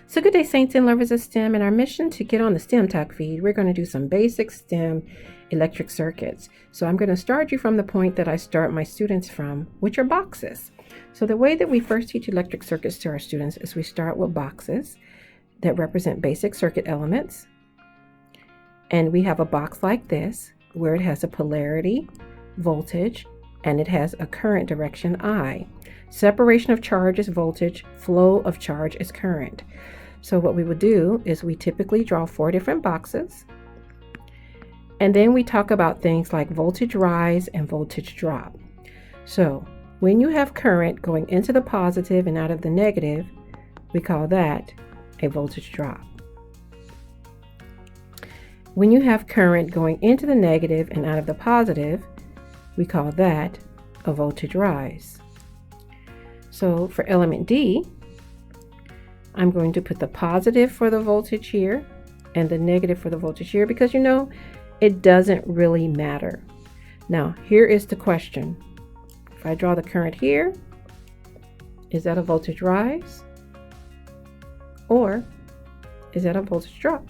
So good day, saints and lovers of STEM. In our mission to get on the STEM Talk feed, we're going to do some basic STEM electric circuits. So I'm going to start you from the point that I start my students from, which are boxes. So the way that we first teach electric circuits to our students is we start with boxes that represent basic circuit elements. And we have a box like this where it has a polarity, voltage, and it has a current direction I. Separation of charge is voltage, flow of charge is current. So what we would do is we typically draw 4 different boxes, and then we talk about things like voltage rise and voltage drop. So when you have current going into the positive and out of the negative, we call that a voltage drop. When you have current going into the negative and out of the positive, we call that a voltage rise. So for element D, I'm going to put the positive for the voltage here and the negative for the voltage here because it doesn't really matter. Now, here is the question. If I draw the current here, is that a voltage rise or is that a voltage drop?